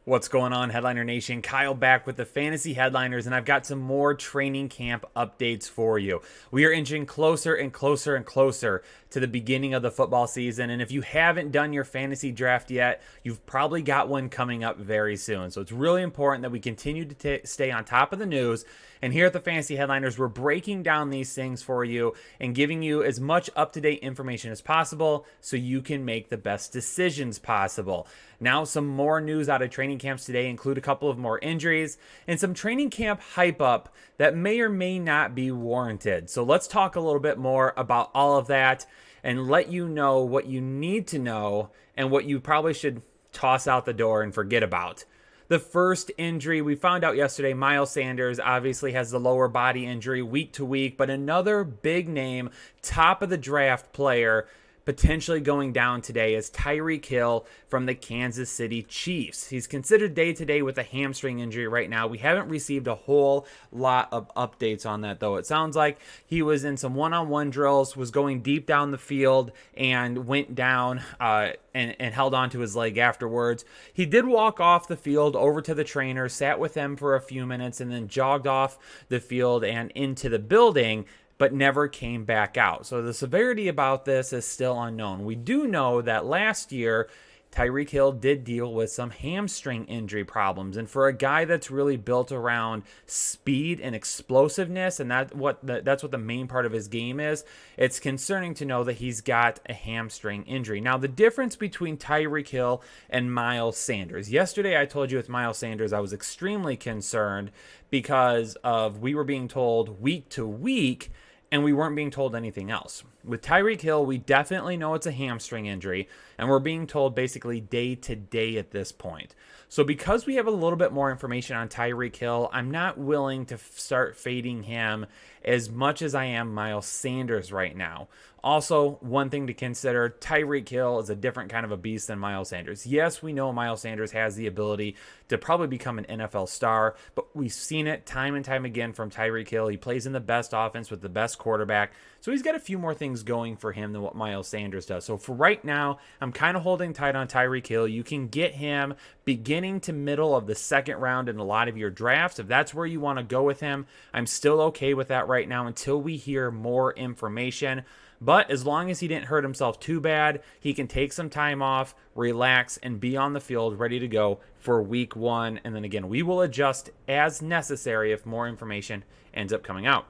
What's going on, Headliner Nation? Kyle back with the Fantasy Headliners, and I've got some more training camp updates for you. We are inching closer and closer and closer to the beginning of the football season, and if you haven't done your fantasy draft yet, you've probably got one coming up very soon. So it's really important that we continue to stay on top of the news. And here at the Fantasy Headliners, we're breaking down these things for you and giving you as much up-to-date information as possible so you can make the best decisions possible. Now, some more news out of training camps today include a couple of more injuries and some training camp hype up that may or may not be warranted. So let's talk a little bit more about all of that and let you know what you need to know and what you probably should toss out the door and forget about. The first injury we found out yesterday, Miles Sanders obviously has the lower body injury week to week, but another big name, top of the draft player potentially going down today is Tyreek Hill from the Kansas City Chiefs. He's considered day-to-day with a hamstring injury right now. We haven't received a whole lot of updates on that, though. It sounds like he was in some one-on-one drills, was going deep down the field, and went down and held onto his leg afterwards. He did walk off the field over to the trainer, sat with them for a few minutes, and then jogged off the field and into the building, but never came back out. So the severity about this is still unknown. We do know that last year, Tyreek Hill did deal with some hamstring injury problems. And for a guy that's really built around speed and explosiveness, and that's what the main part of his game is, it's concerning to know that he's got a hamstring injury. Now, the difference between Tyreek Hill and Miles Sanders. Yesterday, I told you with Miles Sanders, I was extremely concerned because of we were being told week to week and we weren't being told anything else. With Tyreek Hill, we definitely know it's a hamstring injury, and we're being told basically day to day at this point. So because we have a little bit more information on Tyreek Hill, I'm not willing to start fading him as much as I am Miles Sanders right now. Also, one thing to consider, Tyreek Hill is a different kind of a beast than Miles Sanders. Yes, we know Miles Sanders has the ability to probably become an NFL star, but we've seen it time and time again from Tyreek Hill. He plays in the best offense with the best quarterback, so he's got a few more things going for him than what Miles Sanders does. So for right now, I'm kind of holding tight on Tyreek Hill. You can get him beginning to middle of the second round in a lot of your drafts. If that's where you want to go with him, I'm still okay with that right now until we hear more information. But as long as he didn't hurt himself too bad, he can take some time off, relax, and be on the field ready to go for week one. And then again, we will adjust as necessary if more information ends up coming out.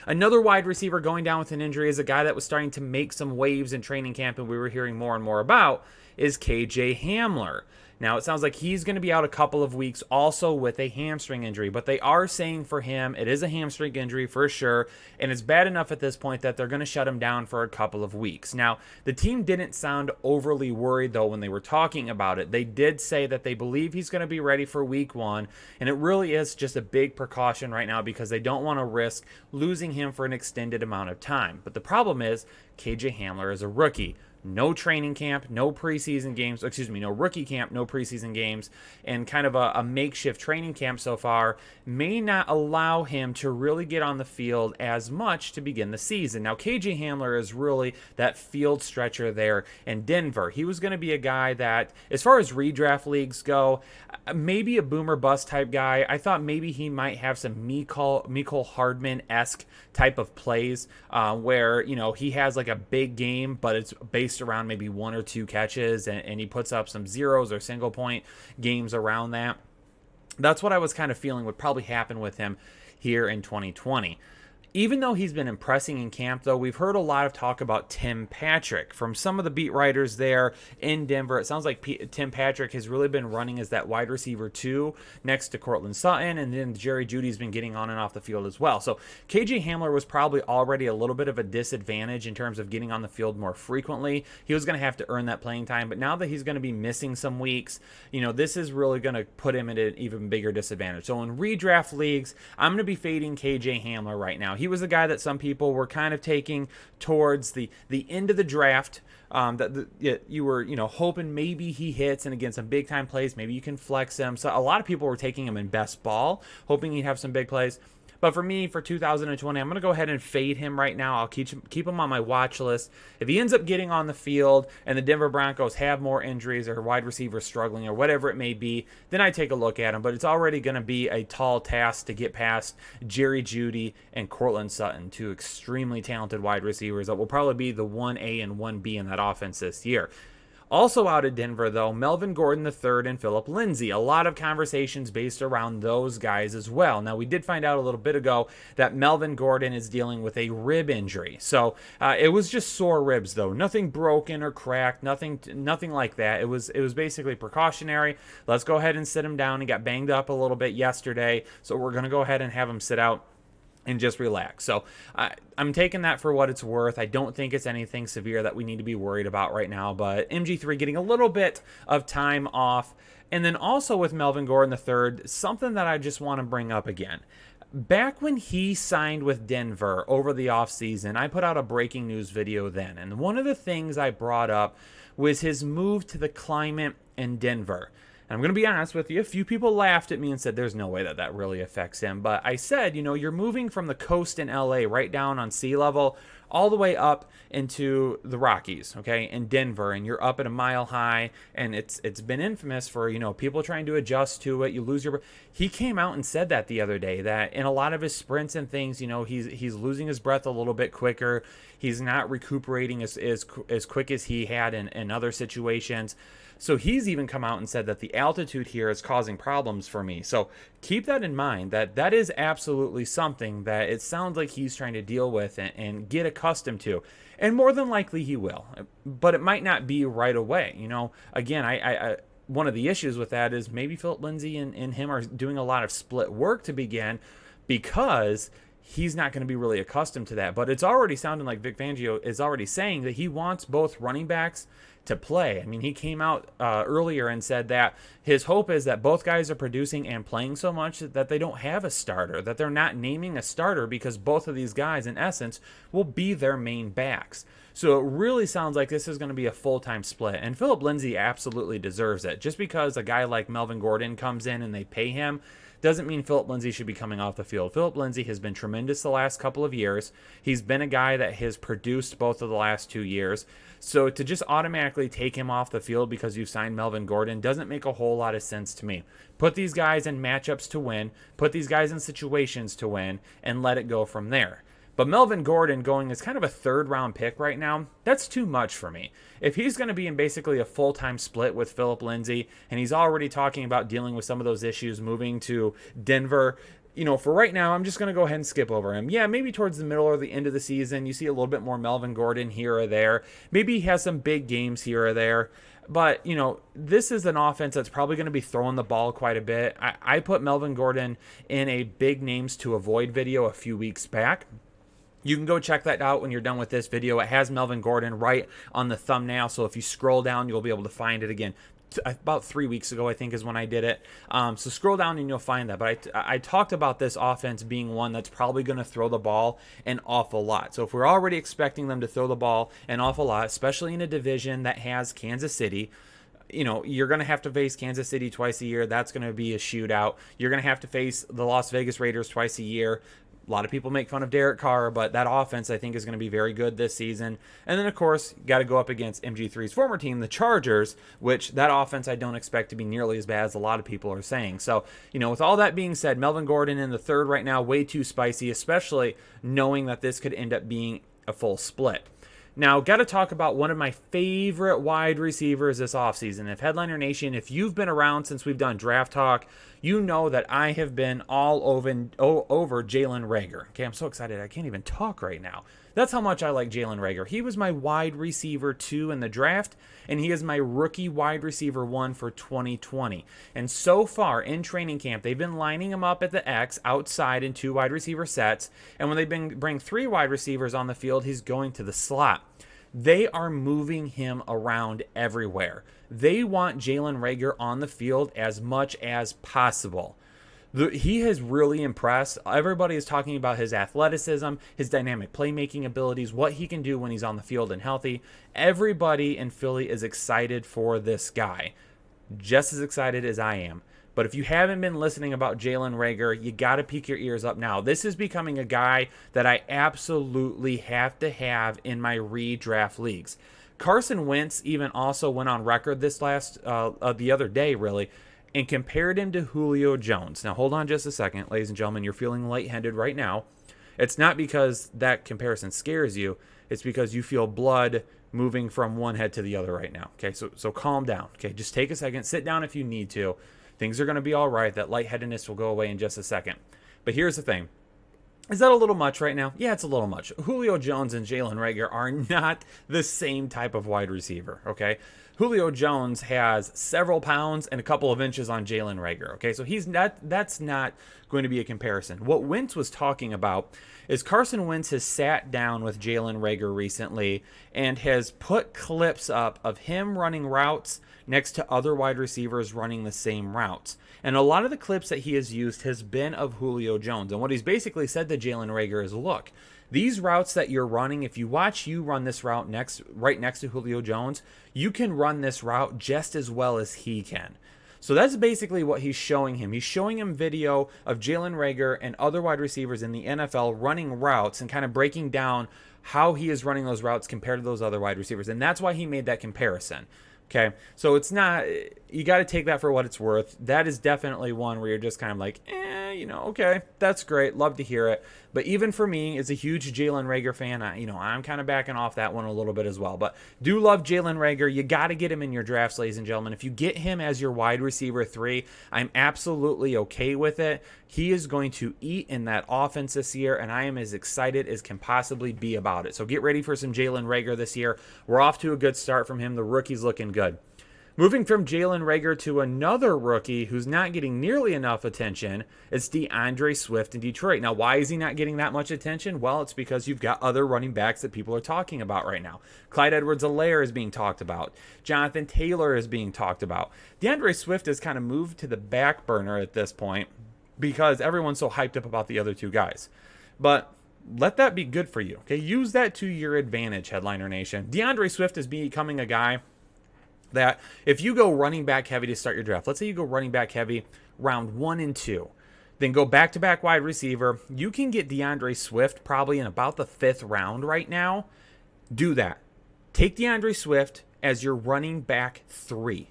Another wide receiver going down with an injury is a guy that was starting to make some waves in training camp and we were hearing more and more about is KJ Hamler. Now, it sounds like he's going to be out a couple of weeks also with a hamstring injury, but they are saying for him it is a hamstring injury for sure, and it's bad enough at this point that they're going to shut him down for a couple of weeks. Now, the team didn't sound overly worried, though, when they were talking about it. They did say that they believe he's going to be ready for week one, and it really is just a big precaution right now because they don't want to risk losing him for an extended amount of time. But the problem is KJ Hamler is a rookie. No training camp, no preseason games, no rookie camp, no preseason games, and kind of a makeshift training camp so far may not allow him to really get on the field as much to begin the season. Now, KJ Hamler is really that field stretcher there in Denver. He was going to be a guy that, as far as redraft leagues go, maybe a boomer bust type guy. I thought maybe he might have some Mecole Hardman-esque type of plays where, he has like a big game, but it's based around maybe one or two catches and he puts up some zeros or single point games around that. That's what I was kind of feeling would probably happen with him here in 2020. Even though he's been impressing in camp, though, we've heard a lot of talk about Tim Patrick from some of the beat writers there in Denver. It sounds like Tim Patrick has really been running as that wide receiver 2 next to Courtland Sutton, and then Jerry Jeudy's been getting on and off the field as well. So KJ Hamler was probably already a little bit of a disadvantage in terms of getting on the field more frequently. He was going to have to earn that playing time, but now that he's going to be missing some weeks, this is really going to put him at an even bigger disadvantage. So in redraft leagues, I'm going to be fading KJ Hamler right now. He was a guy that some people were kind of taking towards the end of the draft. You were hoping maybe he hits, and again, some big time plays. Maybe you can flex him. So a lot of people were taking him in best ball, hoping he'd have some big plays. But for me, for 2020, I'm going to go ahead and fade him right now. I'll keep him on my watch list. If he ends up getting on the field and the Denver Broncos have more injuries or wide receivers struggling or whatever it may be, then I take a look at him. But it's already going to be a tall task to get past Jerry Jeudy and Courtland Sutton, two extremely talented wide receivers that will probably be the 1A and 1B in that offense this year. Also out of Denver, though, Melvin Gordon III and Philip Lindsay. A lot of conversations based around those guys as well. Now, we did find out a little bit ago that Melvin Gordon is dealing with a rib injury. So it was just sore ribs, though. Nothing broken or cracked, nothing like that. It was basically precautionary. Let's go ahead and sit him down. He got banged up a little bit yesterday, so we're going to go ahead and have him sit out and just relax. So I'm taking that for what it's worth. I don't think it's anything severe that we need to be worried about right now, but MG3 getting a little bit of time off. And then also with Melvin Gordon III, something that I just want to bring up again. Back when he signed with Denver over the offseason, I put out a breaking news video then. And one of the things I brought up was his move to the climate in Denver. I'm going to be honest with you, a few people laughed at me and said there's no way that really affects him. But I said, you're moving from the coast in LA right down on sea level all the way up into the Rockies, okay, in Denver, and you're up at a mile high, and it's been infamous for, people trying to adjust to it. You lose your... He came out and said that the other day, that in a lot of his sprints and things, he's losing his breath a little bit quicker. He's not recuperating as quick as he had in other situations. So he's even come out and said that the altitude here is causing problems for me. So keep that in mind, that is absolutely something that it sounds like he's trying to deal with and get accustomed to. And more than likely he will. But it might not be right away. Again, I one of the issues with that is maybe Philip Lindsay and him are doing a lot of split work to begin, because he's not going to be really accustomed to that. But it's already sounding like Vic Fangio is already saying that he wants both running backs to play. I mean, he came out earlier and said that his hope is that both guys are producing and playing so much that they don't have a starter, that they're not naming a starter, because both of these guys, in essence, will be their main backs. So it really sounds like this is going to be a full-time split. And Philip Lindsay absolutely deserves it. Just because a guy like Melvin Gordon comes in and they pay him doesn't mean Philip Lindsay should be coming off the field. Philip Lindsay has been tremendous the last couple of years. He's been a guy that has produced both of the last 2 years. So to just automatically take him off the field because you signed Melvin Gordon doesn't make a whole lot of sense to me. Put these guys in matchups to win, put these guys in situations to win, and let it go from there. But Melvin Gordon going as kind of a third-round pick right now, that's too much for me. If he's going to be in basically a full-time split with Philip Lindsay, and he's already talking about dealing with some of those issues moving to Denver, for right now, I'm just going to go ahead and skip over him. Yeah, maybe towards the middle or the end of the season, you see a little bit more Melvin Gordon here or there. Maybe he has some big games here or there. But, this is an offense that's probably going to be throwing the ball quite a bit. I put Melvin Gordon in a big names to avoid video a few weeks back. You can go check that out when you're done with this video. It has Melvin Gordon right on the thumbnail, so if you scroll down, you'll be able to find it again. About 3 weeks ago, I think, is when I did it. So scroll down and you'll find that. But I talked about this offense being one that's probably going to throw the ball an awful lot. So if we're already expecting them to throw the ball an awful lot, especially in a division that has Kansas City, you're going to have to face Kansas City twice a year. That's going to be a shootout. You're going to have to face the Las Vegas Raiders twice a year. A lot of people make fun of Derek Carr, but that offense, I think, is going to be very good this season. And then, of course, got to go up against MG3's former team, the Chargers, which that offense I don't expect to be nearly as bad as a lot of people are saying. So, with all that being said, Melvin Gordon in the third right now, way too spicy, especially knowing that this could end up being a full split. Now, got to talk about one of my favorite wide receivers this offseason. If Headliner Nation, if you've been around since we've done Draft Talk, you know that I have been all over Jalen Reagor. Okay, I'm so excited I can't even talk right now. That's how much I like Jalen Reagor. He was my wide receiver 2 in the draft, and he is my rookie wide receiver 1 for 2020. And so far in training camp, they've been lining him up at the X outside in 2 wide receiver sets, and when they bring 3 wide receivers on the field, he's going to the slot. They are moving him around everywhere. They want Jalen Reagor on the field as much as possible. He has really impressed. Everybody is talking about his athleticism, his dynamic playmaking abilities, what he can do when he's on the field and healthy. Everybody in Philly is excited for this guy, just as excited as I am. But if you haven't been listening about Jalen Reagor, you got to peek your ears up now. This is becoming a guy that I absolutely have to have in my redraft leagues. Carson Wentz even also went on record this the other day, really, and compared him to Julio Jones. Now, hold on just a second, ladies and gentlemen. You're feeling lightheaded right now. It's not because that comparison scares you. It's because you feel blood moving from one head to the other right now. Okay, so calm down. Okay, just take a second. Sit down if you need to. Things are going to be all right. That lightheadedness will go away in just a second. But here's the thing. Is that a little much right now? Yeah, it's a little much. Julio Jones and Jalen Reagor are not the same type of wide receiver, okay? Julio Jones has several pounds and a couple of inches on Jalen Reagor, okay? So that's not going to be a comparison. What Wentz was talking about is Carson Wentz has sat down with Jalen Reagor recently and has put clips up of him running routes next to other wide receivers running the same routes. And a lot of the clips that he has used has been of Julio Jones. And what he's basically said to Jalen Reagor is, look, these routes that you're running, if you watch you run this route right next to Julio Jones, you can run this route just as well as he can. So that's basically what he's showing him. He's showing him video of Jalen Reagor and other wide receivers in the NFL running routes and kind of breaking down how he is running those routes compared to those other wide receivers. And that's why he made that comparison. Okay, so it's not, you got to take that for what it's worth. That is definitely one where you're just kind of like, okay, that's great. Love to hear it. But even for me, as a huge Jalen Reagor fan, I'm kind of backing off that one a little bit as well. But do love Jalen Reagor. You got to get him in your drafts, ladies and gentlemen. If you get him as your wide receiver 3, I'm absolutely okay with it. He is going to eat in that offense this year, and I am as excited as can possibly be about it. So get ready for some Jalen Reagor this year. We're off to a good start from him. The rookie's looking good. Moving from Jalen Reagor to another rookie who's not getting nearly enough attention, it's DeAndre Swift in Detroit. Now, why is he not getting that much attention? Well, it's because you've got other running backs that people are talking about right now. Clyde Edwards-Helaire is being talked about. Jonathan Taylor is being talked about. DeAndre Swift has kind of moved to the back burner at this point because everyone's so hyped up about the other two guys. But let that be good for you. Okay, use that to your advantage, Headliner Nation. DeAndre Swift is becoming a guy that if you go running back heavy to start your draft, let's say you go running back heavy round 1 and 2, then go back-to-back wide receiver, you can get DeAndre Swift probably in about the 5th round right now. Do that. Take DeAndre Swift as your running back 3,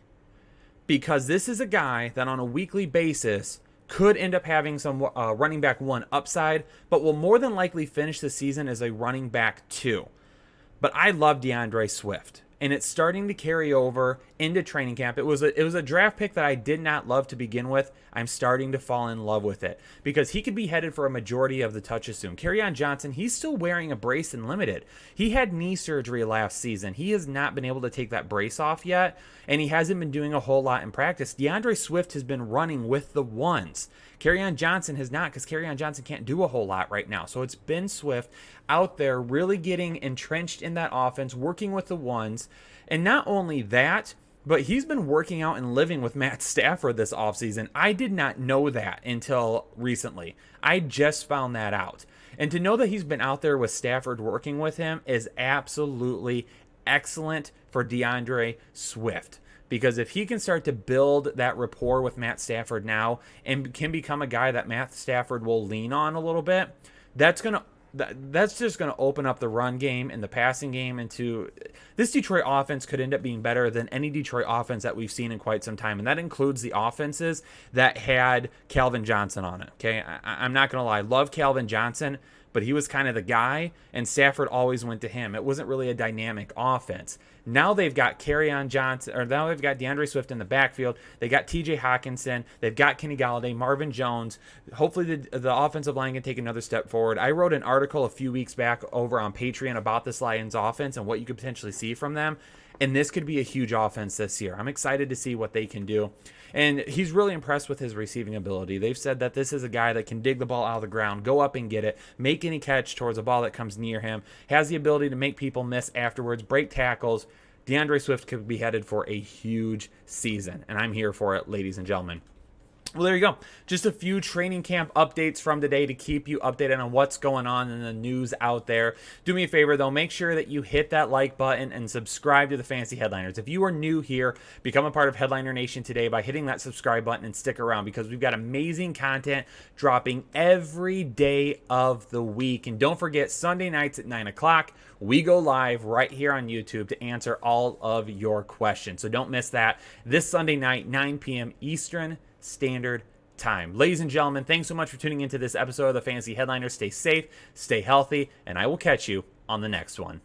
because this is a guy that on a weekly basis could end up having some running back 1 upside, but will more than likely finish the season as a running back 2. But I love DeAndre Swift, and it's starting to carry over into training camp. It was a draft pick that I did not love to begin with. I'm starting to fall in love with it because he could be headed for a majority of the touches soon. Kerryon Johnson, he's still wearing a brace and limited. He had knee surgery last season. He has not been able to take that brace off yet, and he hasn't been doing a whole lot in practice. DeAndre Swift has been running with the ones. Kerryon Johnson has not, because Kerryon Johnson can't do a whole lot right now. So it's been Swift out there really getting entrenched in that offense, working with the ones. And not only that, but he's been working out and living with Matt Stafford this offseason. I did not know that until recently. I just found that out. And to know that he's been out there with Stafford working with him is absolutely excellent for DeAndre Swift. Because if he can start to build that rapport with Matt Stafford now and can become a guy that Matt Stafford will lean on a little bit, that's just going to open up the run game and the passing game into this Detroit offense could end up being better than any Detroit offense that we've seen in quite some time. And that includes the offenses that had Calvin Johnson on it. Okay, I'm not going to lie. Love Calvin Johnson, but he was kind of the guy, and Stafford always went to him. It wasn't really a dynamic offense. Now they've got Kerryon Johnson, or now they've got DeAndre Swift in the backfield. They got TJ Hawkinson. They've got Kenny Galladay, Marvin Jones. Hopefully the offensive line can take another step forward. I wrote an article a few weeks back over on Patreon about this Lions offense and what you could potentially see from them. And this could be a huge offense this year. I'm excited to see what they can do. And he's really impressed with his receiving ability. They've said that this is a guy that can dig the ball out of the ground, go up and get it, make any catch towards a ball that comes near him, has the ability to make people miss afterwards, break tackles. DeAndre Swift could be headed for a huge season, and I'm here for it, ladies and gentlemen. Well, there you go. Just a few training camp updates from today to keep you updated on what's going on in the news out there. Do me a favor, though. Make sure that you hit that like button and subscribe to the Fantasy Headliners. If you are new here, become a part of Headliner Nation today by hitting that subscribe button and stick around, because we've got amazing content dropping every day of the week. And don't forget, Sunday nights at 9 o'clock, we go live right here on YouTube to answer all of your questions. So don't miss that. This Sunday night, 9 p.m. Eastern Standard Time. Ladies and gentlemen, thanks so much for tuning into this episode of the Fantasy Headliners. Stay safe, stay healthy, and I will catch you on the next one.